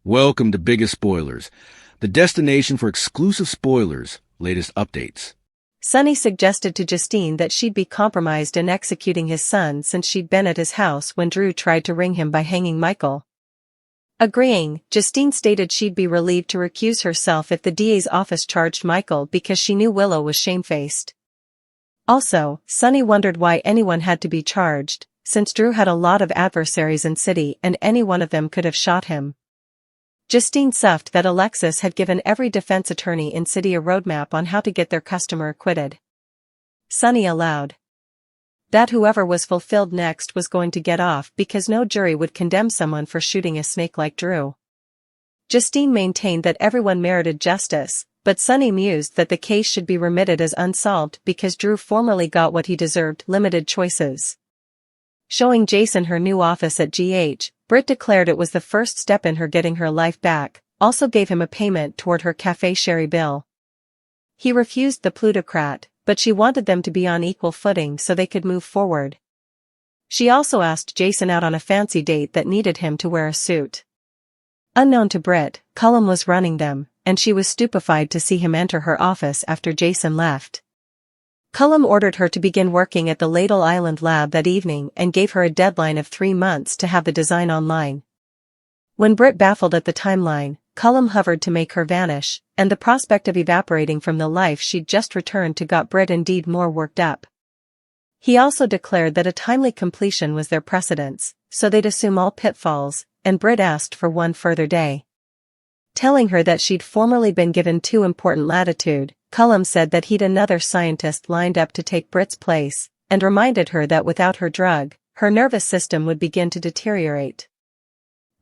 Welcome to Biggest Spoilars, the destination for exclusive spoilers, latest updates. Sonny suggested to Justine that she'd be compromised in executing his son since she'd been at his house when Drew tried to ring him by hanging Michael. Agreeing, Justine stated she'd be relieved to recuse herself if the DA's office charged Michael because she knew Willow was shamefaced. Also, Sonny wondered why anyone had to be charged, since Drew had a lot of adversaries in city and any one of them could have shot him. Justine suffed that Alexis had given every defense attorney in city a roadmap on how to get their customer acquitted. Sonny allowed that whoever was fulfilled next was going to get off because no jury would condemn someone for shooting a snake like Drew. Justine maintained that everyone merited justice, but Sonny mused that the case should be remitted as unsolved because Drew formerly got what he deserved: limited choices. Showing Jason her new office at GH, Britt declared it was the first step in her getting her life back, also gave him a payment toward her cafe sherry bill. He refused the plutocrat, but she wanted them to be on equal footing so they could move forward. She also asked Jason out on a fancy date that needed him to wear a suit. Unknown to Britt, Cullum was running them, and she was stupefied to see him enter her office after Jason left. Cullum ordered her to begin working at the Ladle Island lab that evening and gave her a deadline of 3 months to have the design online. When Britt baffled at the timeline, Cullum hovered to make her vanish, and the prospect of evaporating from the life she'd just returned to got Britt indeed more worked up. He also declared that a timely completion was their precedence, so they'd assume all pitfalls, and Britt asked for one further day. Telling her that she'd formerly been given too important latitude, Cullum said that he'd another scientist lined up to take Britt's place, and reminded her that without her drug, her nervous system would begin to deteriorate.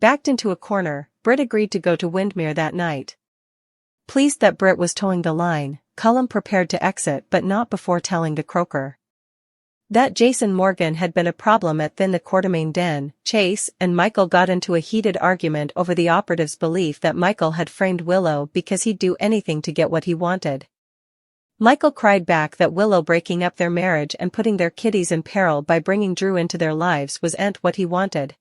Backed into a corner, Britt agreed to go to Windmere that night. Pleased that Britt was towing the line, Cullum prepared to exit but not before telling the croaker that Jason Morgan had been a problem at the Quartermain Den. Chase and Michael got into a heated argument over the operative's belief that Michael had framed Willow because he'd do anything to get what he wanted. Michael cried back that Willow breaking up their marriage and putting their kiddies in peril by bringing Drew into their lives wasn't what he wanted.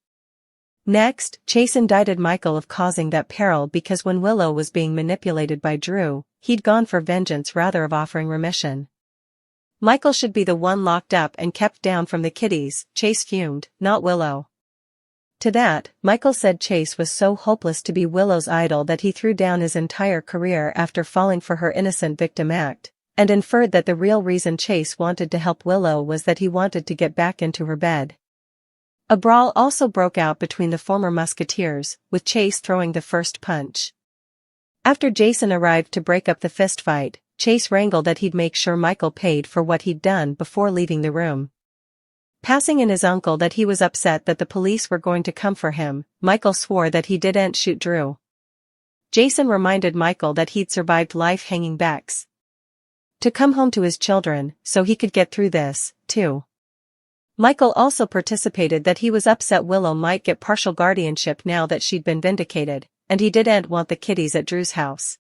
Next, Chase indicted Michael of causing that peril because when Willow was being manipulated by Drew, he'd gone for vengeance rather of offering remission. Michael should be the one locked up and kept down from the kiddies, Chase fumed, not Willow. To that, Michael said Chase was so hopeless to be Willow's idol that he threw down his entire career after falling for her innocent victim act, and inferred that the real reason Chase wanted to help Willow was that he wanted to get back into her bed. A brawl also broke out between the former musketeers, with Chase throwing the first punch. After Jason arrived to break up the fistfight, Chase wrangled that he'd make sure Michael paid for what he'd done before leaving the room. Passing in his uncle that he was upset that the police were going to come for him, Michael swore that he didn't shoot Drew. Jason reminded Michael that he'd survived life hanging backs to come home to his children, so he could get through this, too. Michael also participated that he was upset Willow might get partial guardianship now that she'd been vindicated, and he didn't want the kiddies at Drew's house.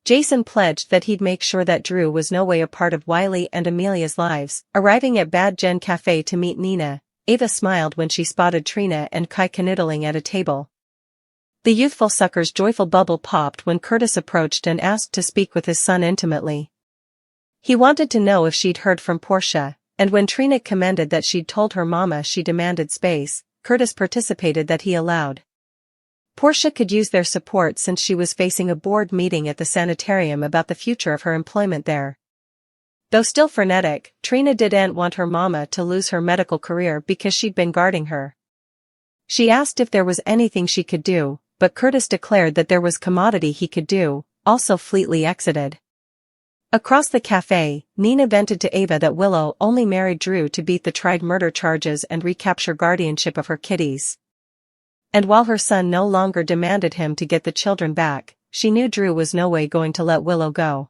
Jason pledged that he'd make sure that Drew was no way a part of Wiley and Amelia's lives. Arriving at Bad Gen Cafe to meet Nina, Ava smiled when she spotted Trina and Kai canoodling at a table. The youthful sucker's joyful bubble popped when Curtis approached and asked to speak with his son intimately. He wanted to know if she'd heard from Portia, and when Trina commended that she'd told her mama she demanded space, Curtis participated that he allowed. Portia could use their support since she was facing a board meeting at the sanitarium about the future of her employment there. Though still frenetic, Trina didn't want her mama to lose her medical career because she'd been guarding her. She asked if there was anything she could do, but Curtis declared that there was commodity he could do, also fleetly exited. Across the cafe, Nina vented to Ava that Willow only married Drew to beat the tried murder charges and recapture guardianship of her kiddies. And while her son no longer demanded him to get the children back, she knew Drew was no way going to let Willow go.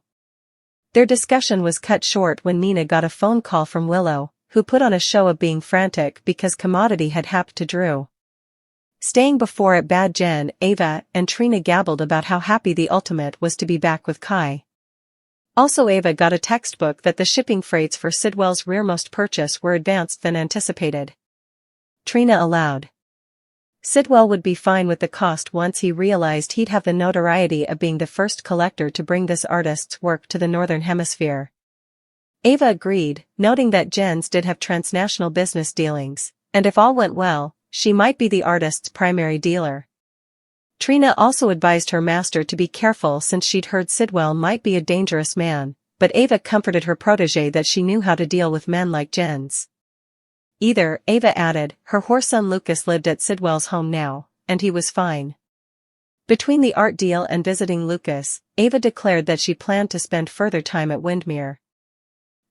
Their discussion was cut short when Nina got a phone call from Willow, who put on a show of being frantic because commodity had happened to Drew. Staying before at Bad Gen, Ava and Trina gabbled about how happy the ultimate was to be back with Kai. Also Ava got a textbook that the shipping freights for Sidwell's rearmost purchase were advanced than anticipated. Trina allowed Sidwell would be fine with the cost once he realized he'd have the notoriety of being the first collector to bring this artist's work to the Northern Hemisphere. Ava agreed, noting that Jens did have transnational business dealings, and if all went well, she might be the artist's primary dealer. Trina also advised her master to be careful since she'd heard Sidwell might be a dangerous man, but Ava comforted her protégé that she knew how to deal with men like Jens. Ava added, her horse son Lucas lived at Sidwell's home now, and he was fine. Between the art deal and visiting Lucas, Ava declared that she planned to spend further time at Windmere.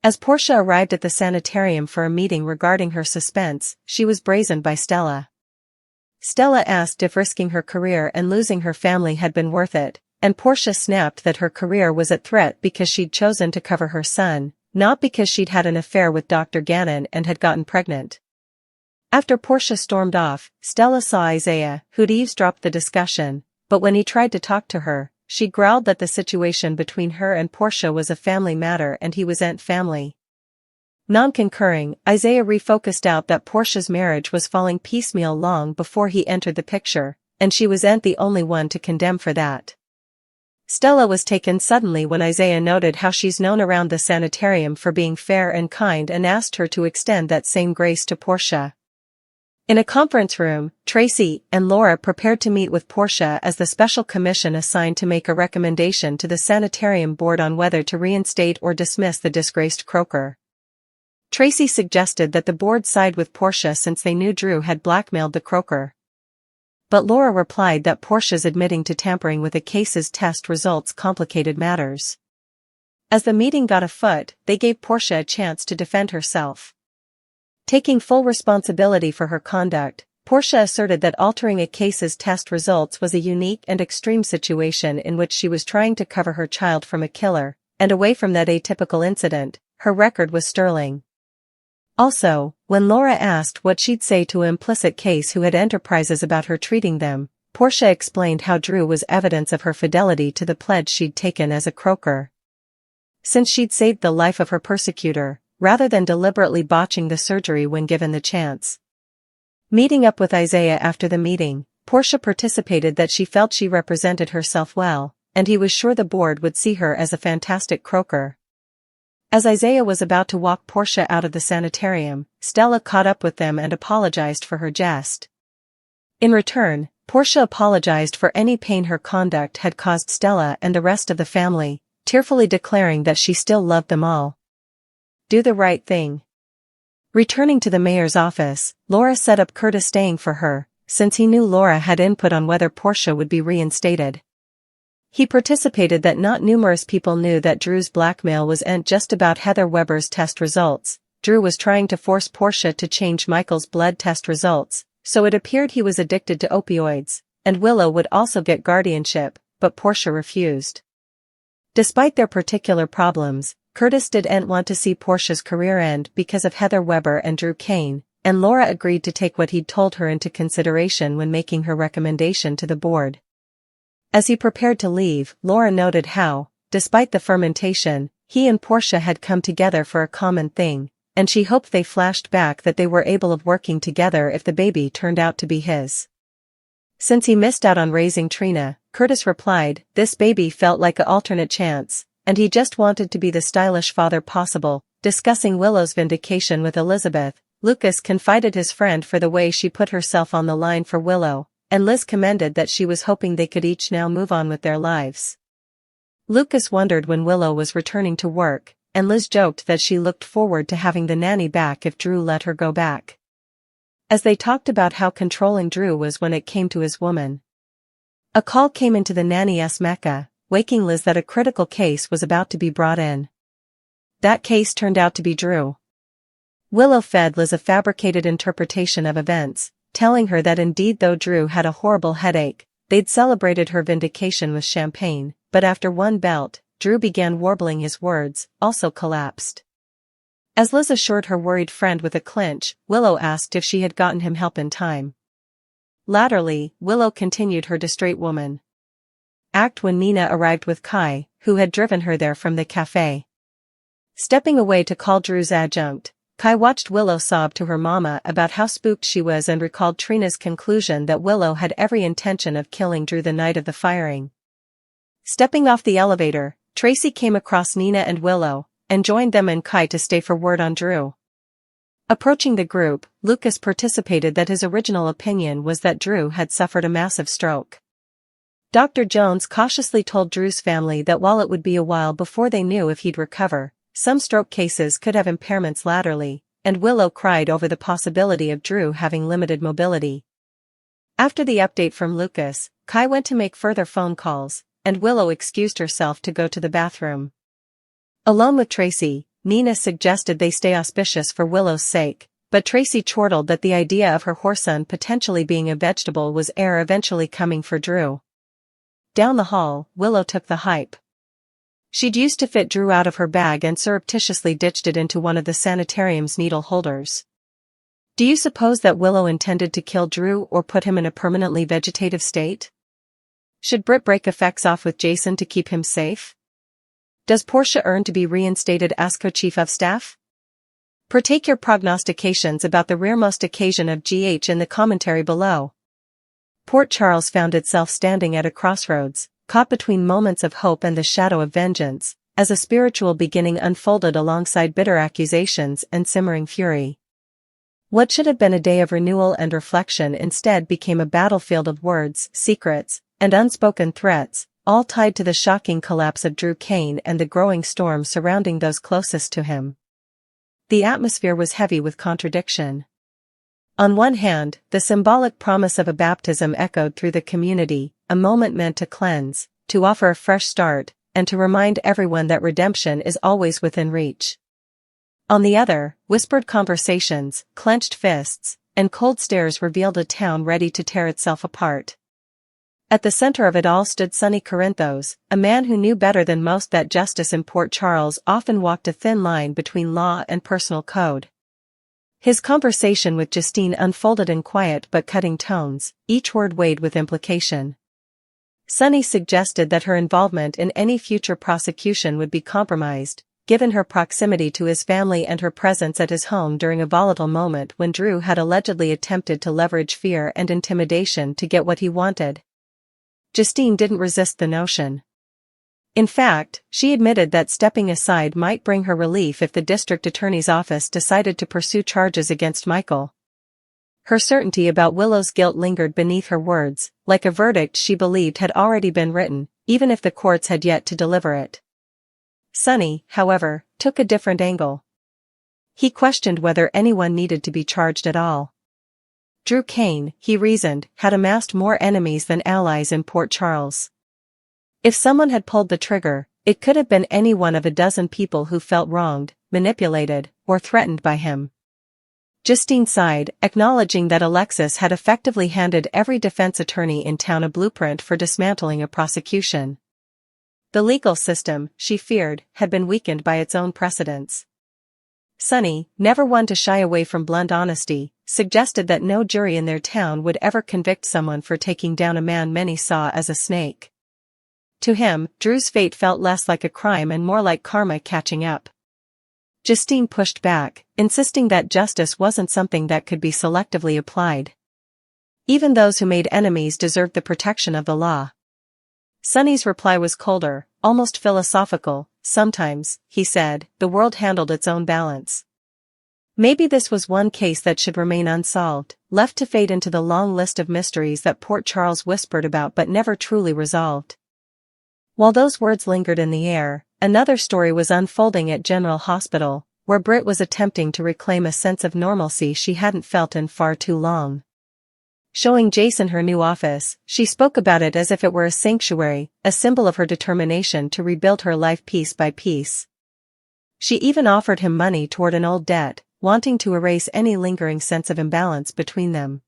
As Portia arrived at the sanitarium for a meeting regarding her suspense, she was brazened by Stella. Stella asked if risking her career and losing her family had been worth it, and Portia snapped that her career was at threat because she'd chosen to cover her son, not because she'd had an affair with Dr. Gannon and had gotten pregnant. After Portia stormed off, Stella saw Isaiah, who'd eavesdropped the discussion, but when he tried to talk to her, she growled that the situation between her and Portia was a family matter and he was Aunt Family. Non-concurring, Isaiah refocused out that Portia's marriage was falling piecemeal long before he entered the picture, and she was the only one to condemn for that. Stella was taken suddenly when Isaiah noted how she's known around the sanitarium for being fair and kind and asked her to extend that same grace to Portia. In a conference room, Tracy and Laura prepared to meet with Portia as the special commission assigned to make a recommendation to the sanitarium board on whether to reinstate or dismiss the disgraced croaker. Tracy suggested that the board side with Portia since they knew Drew had blackmailed the croaker. But Laura replied that Portia's admitting to tampering with a case's test results complicated matters. As the meeting got afoot, they gave Portia a chance to defend herself. Taking full responsibility for her conduct, Portia asserted that altering a case's test results was a unique and extreme situation in which she was trying to cover her child from a killer, and away from that atypical incident, her record was sterling. Also, when Laura asked what she'd say to an implicit case who had enterprises about her treating them, Portia explained how Drew was evidence of her fidelity to the pledge she'd taken as a croaker. Since she'd saved the life of her persecutor, rather than deliberately botching the surgery when given the chance. Meeting up with Isaiah after the meeting, Portia participated that she felt she represented herself well, and he was sure the board would see her as a fantastic croaker. As Isaiah was about to walk Portia out of the sanitarium, Stella caught up with them and apologized for her jest. In return, Portia apologized for any pain her conduct had caused Stella and the rest of the family, tearfully declaring that she still loved them all. Do the right thing. Returning to the mayor's office, Laura set up Curtis staying for her, since he knew Laura had input on whether Portia would be reinstated. He participated that not numerous people knew that Drew's blackmail wasn't just about Heather Weber's test results. Drew was trying to force Portia to change Michael's blood test results, so it appeared he was addicted to opioids, and Willow would also get guardianship, but Portia refused. Despite their particular problems, Curtis didn't want to see Portia's career end because of Heather Weber and Drew Kane, and Laura agreed to take what he'd told her into consideration when making her recommendation to the board. As he prepared to leave, Laura noted how, despite the fermentation, he and Portia had come together for a common thing, and she hoped they flashed back that they were able of working together if the baby turned out to be his. Since he missed out on raising Trina, Curtis replied, this baby felt like an alternate chance, and he just wanted to be the stylish father possible. Discussing Willow's vindication with Elizabeth, Lucas confided his friend for the way she put herself on the line for Willow, and Liz commended that she was hoping they could each now move on with their lives. Lucas wondered when Willow was returning to work, and Liz joked that she looked forward to having the nanny back if Drew let her go back. As they talked about how controlling Drew was when it came to his woman. A call came into the nanny's Mecca, waking Liz that a critical case was about to be brought in. That case turned out to be Drew. Willow fed Liz a fabricated interpretation of events, telling her that indeed though Drew had a horrible headache, they'd celebrated her vindication with champagne, but after one belt, Drew began warbling his words, also collapsed. As Liz assured her worried friend with a clinch, Willow asked if she had gotten him help in time. Latterly, Willow continued her distraught woman act when Nina arrived with Kai, who had driven her there from the cafe. Stepping away to call Drew's adjunct, Kai watched Willow sob to her mama about how spooked she was and recalled Trina's conclusion that Willow had every intention of killing Drew the night of the firing. Stepping off the elevator, Tracy came across Nina and Willow, and joined them and Kai to stay for word on Drew. Approaching the group, Lucas participated that his original opinion was that Drew had suffered a massive stroke. Dr. Jones cautiously told Drew's family that while it would be a while before they knew if he'd recover, some stroke cases could have impairments laterally, and Willow cried over the possibility of Drew having limited mobility. After the update from Lucas, Kai went to make further phone calls, and Willow excused herself to go to the bathroom. Alone with Tracy, Nina suggested they stay auspicious for Willow's sake, but Tracy chortled that the idea of her whoreson potentially being a vegetable was air eventually coming for Drew. Down the hall, Willow took the hype. She'd used to fit Drew out of her bag and surreptitiously ditched it into one of the sanitarium's needle holders. Do you suppose that Willow intended to kill Drew or put him in a permanently vegetative state? Should Britt break effects off with Jason to keep him safe? Does Portia earn to be reinstated as co-chief of staff? Partake your prognostications about the rearmost occasion of GH in the commentary below. Port Charles found itself standing at a crossroads, caught between moments of hope and the shadow of vengeance, as a spiritual beginning unfolded alongside bitter accusations and simmering fury. What should have been a day of renewal and reflection instead became a battlefield of words, secrets, and unspoken threats, all tied to the shocking collapse of Drew Kane and the growing storm surrounding those closest to him. The atmosphere was heavy with contradiction. On one hand, the symbolic promise of a baptism echoed through the community, a moment meant to cleanse, to offer a fresh start, and to remind everyone that redemption is always within reach. On the other, whispered conversations, clenched fists, and cold stares revealed a town ready to tear itself apart. At the center of it all stood Sonny Corinthos, a man who knew better than most that justice in Port Charles often walked a thin line between law and personal code. His conversation with Justine unfolded in quiet but cutting tones, each word weighed with implication. Sonny suggested that her involvement in any future prosecution would be compromised, given her proximity to his family and her presence at his home during a volatile moment when Drew had allegedly attempted to leverage fear and intimidation to get what he wanted. Justine didn't resist the notion. In fact, she admitted that stepping aside might bring her relief if the district attorney's office decided to pursue charges against Michael. Her certainty about Willow's guilt lingered beneath her words, like a verdict she believed had already been written, even if the courts had yet to deliver it. Sonny, however, took a different angle. He questioned whether anyone needed to be charged at all. Drew Kane, he reasoned, had amassed more enemies than allies in Port Charles. If someone had pulled the trigger, it could have been any one of a dozen people who felt wronged, manipulated, or threatened by him. Justine sighed, acknowledging that Alexis had effectively handed every defense attorney in town a blueprint for dismantling a prosecution. The legal system, she feared, had been weakened by its own precedents. Sonny, never one to shy away from blunt honesty, suggested that no jury in their town would ever convict someone for taking down a man many saw as a snake. To him, Drew's fate felt less like a crime and more like karma catching up. Justine pushed back, insisting that justice wasn't something that could be selectively applied. Even those who made enemies deserved the protection of the law. Sonny's reply was colder, almost philosophical. Sometimes, he said, the world handled its own balance. Maybe this was one case that should remain unsolved, left to fade into the long list of mysteries that Port Charles whispered about but never truly resolved. While those words lingered in the air, another story was unfolding at General Hospital, where Britt was attempting to reclaim a sense of normalcy she hadn't felt in far too long. Showing Jason her new office, she spoke about it as if it were a sanctuary, a symbol of her determination to rebuild her life piece by piece. She even offered him money toward an old debt, wanting to erase any lingering sense of imbalance between them.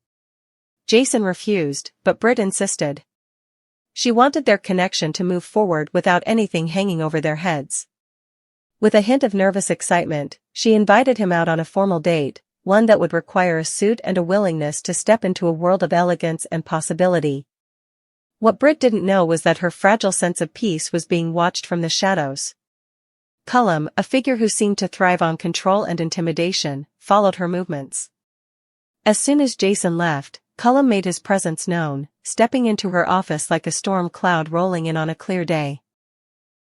Jason refused, but Britt insisted. She wanted their connection to move forward without anything hanging over their heads. With a hint of nervous excitement, she invited him out on a formal date, one that would require a suit and a willingness to step into a world of elegance and possibility. What Britt didn't know was that her fragile sense of peace was being watched from the shadows. Cullum, a figure who seemed to thrive on control and intimidation, followed her movements. As soon as Jason left, Cullum made his presence known, stepping into her office like a storm cloud rolling in on a clear day.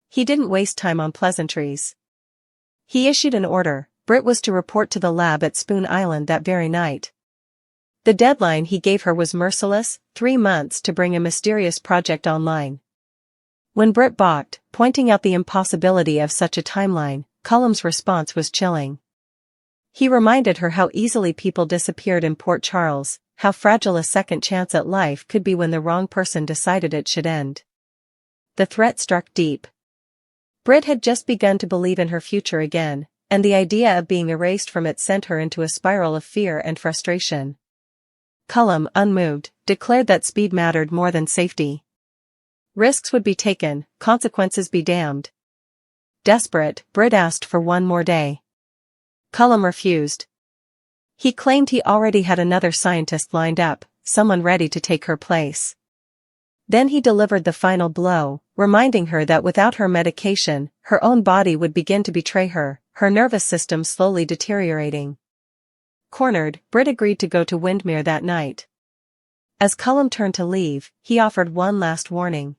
He didn't waste time on pleasantries. He issued an order. Britt was to report to the lab at Spoon Island that very night. The deadline he gave her was merciless: 3 months to bring a mysterious project online. When Britt balked, pointing out the impossibility of such a timeline, Cullum's response was chilling. He reminded her how easily people disappeared in Port Charles, how fragile a second chance at life could be when the wrong person decided it should end. The threat struck deep. Britt had just begun to believe in her future again, and the idea of being erased from it sent her into a spiral of fear and frustration. Cullum, unmoved, declared that speed mattered more than safety. Risks would be taken, consequences be damned. Desperate, Britt asked for one more day. Cullum refused. He claimed he already had another scientist lined up, someone ready to take her place. Then he delivered the final blow, reminding her that without her medication, her own body would begin to betray her, her nervous system slowly deteriorating. Cornered, Britt agreed to go to Windermere that night. As Cullum turned to leave, he offered one last warning.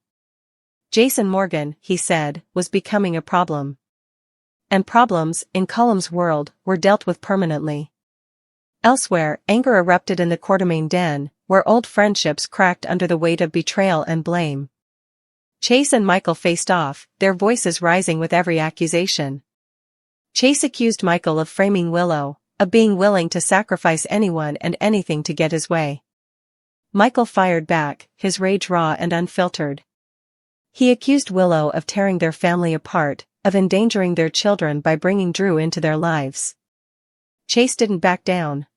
Jason Morgan, he said, was becoming a problem. And problems, in Cullum's world, were dealt with permanently. Elsewhere, anger erupted in the Quartermain den, where old friendships cracked under the weight of betrayal and blame. Chase and Michael faced off, their voices rising with every accusation. Chase accused Michael of framing Willow, of being willing to sacrifice anyone and anything to get his way. Michael fired back, his rage raw and unfiltered. He accused Willow of tearing their family apart, of endangering their children by bringing Drew into their lives. Chase didn't back down.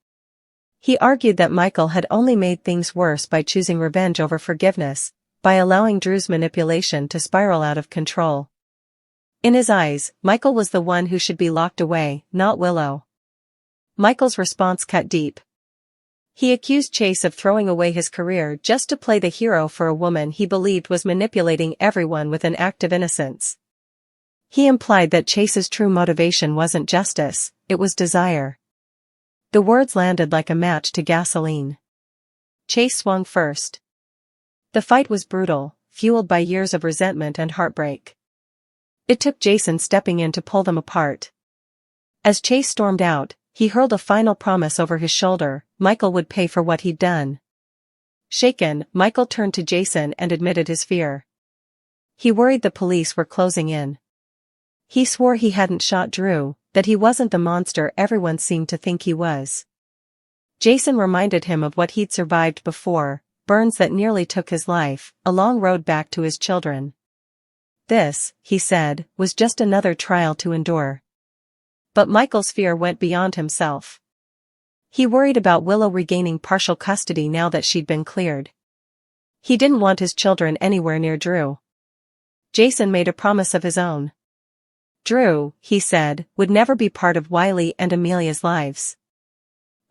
He argued that Michael had only made things worse by choosing revenge over forgiveness, by allowing Drew's manipulation to spiral out of control. In his eyes, Michael was the one who should be locked away, not Willow. Michael's response cut deep. He accused Chase of throwing away his career just to play the hero for a woman he believed was manipulating everyone with an act of innocence. He implied that Chase's true motivation wasn't justice, it was desire. The words landed like a match to gasoline. Chase swung first. The fight was brutal, fueled by years of resentment and heartbreak. It took Jason stepping in to pull them apart. As Chase stormed out, he hurled a final promise over his shoulder: Michael would pay for what he'd done. Shaken, Michael turned to Jason and admitted his fear. He worried the police were closing in. He swore he hadn't shot Drew, that he wasn't the monster everyone seemed to think he was. Jason reminded him of what he'd survived before: burns that nearly took his life, a long road back to his children. This, he said, was just another trial to endure. But Michael's fear went beyond himself. He worried about Willow regaining partial custody now that she'd been cleared. He didn't want his children anywhere near Drew. Jason made a promise of his own. Drew, he said, would never be part of Wiley and Amelia's lives.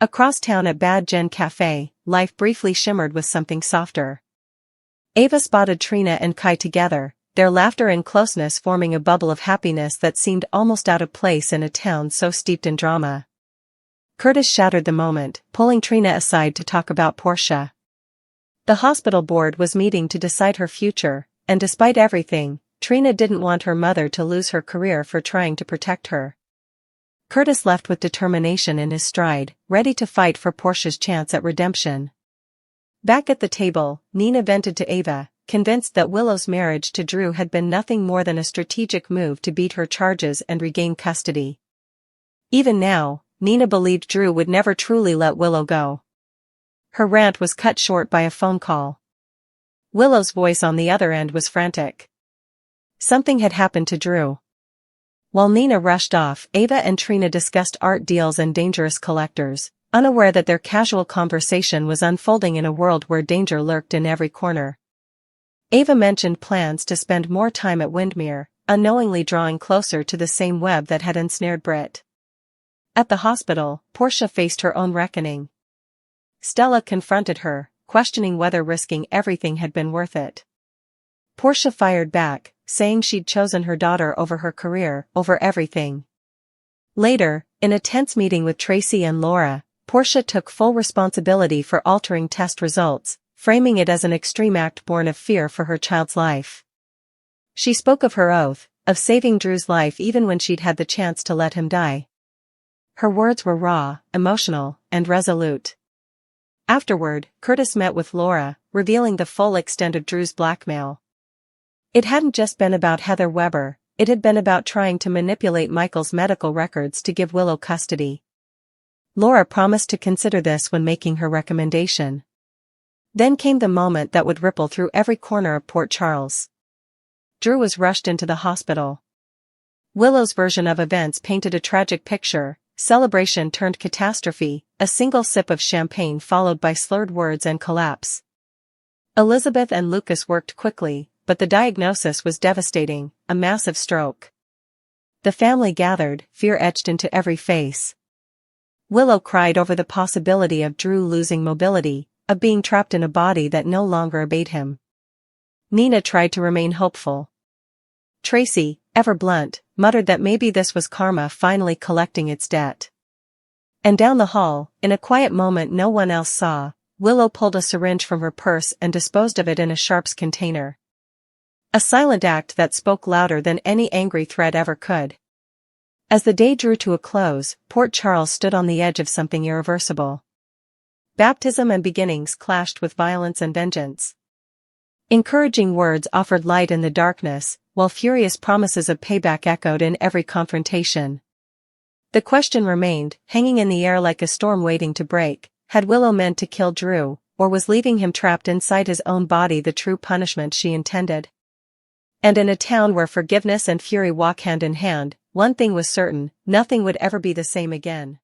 Across town at Bad Gen Cafe, life briefly shimmered with something softer. Ava spotted Trina and Kai together, their laughter and closeness forming a bubble of happiness that seemed almost out of place in a town so steeped in drama. Curtis shattered the moment, pulling Trina aside to talk about Portia. The hospital board was meeting to decide her future, and despite everything, Trina didn't want her mother to lose her career for trying to protect her. Curtis left with determination in his stride, ready to fight for Portia's chance at redemption. Back at the table, Nina vented to Ava, convinced that Willow's marriage to Drew had been nothing more than a strategic move to beat her charges and regain custody. Even now, Nina believed Drew would never truly let Willow go. Her rant was cut short by a phone call. Willow's voice on the other end was frantic. Something had happened to Drew. While Nina rushed off, Ava and Trina discussed art deals and dangerous collectors, unaware that their casual conversation was unfolding in a world where danger lurked in every corner. Ava mentioned plans to spend more time at Windermere, unknowingly drawing closer to the same web that had ensnared Britt. At the hospital, Portia faced her own reckoning. Stella confronted her, questioning whether risking everything had been worth it. Portia fired back, saying she'd chosen her daughter over her career, over everything. Later, in a tense meeting with Tracy and Laura, Portia took full responsibility for altering test results, framing it as an extreme act born of fear for her child's life. She spoke of her oath, of saving Drew's life even when she'd had the chance to let him die. Her words were raw, emotional, and resolute. Afterward, Curtis met with Laura, revealing the full extent of Drew's blackmail. It hadn't just been about Heather Weber, it had been about trying to manipulate Michael's medical records to give Willow custody. Laura promised to consider this when making her recommendation. Then came the moment that would ripple through every corner of Port Charles. Drew was rushed into the hospital. Willow's version of events painted a tragic picture: celebration turned catastrophe, a single sip of champagne followed by slurred words and collapse. Elizabeth and Lucas worked quickly, but the diagnosis was devastating: a massive stroke. The family gathered, fear etched into every face. Willow cried over the possibility of Drew losing mobility, of being trapped in a body that no longer obeyed him. Nina tried to remain hopeful. Tracy, ever blunt, muttered that maybe this was karma finally collecting its debt. And down the hall, in a quiet moment no one else saw, Willow pulled a syringe from her purse and disposed of it in a sharps container. A silent act that spoke louder than any angry threat ever could. As the day drew to a close, Port Charles stood on the edge of something irreversible. Baptism and beginnings clashed with violence and vengeance. Encouraging words offered light in the darkness, while furious promises of payback echoed in every confrontation. The question remained, hanging in the air like a storm waiting to break: had Willow meant to kill Drew, or was leaving him trapped inside his own body the true punishment she intended? And in a town where forgiveness and fury walk hand in hand, one thing was certain: nothing would ever be the same again.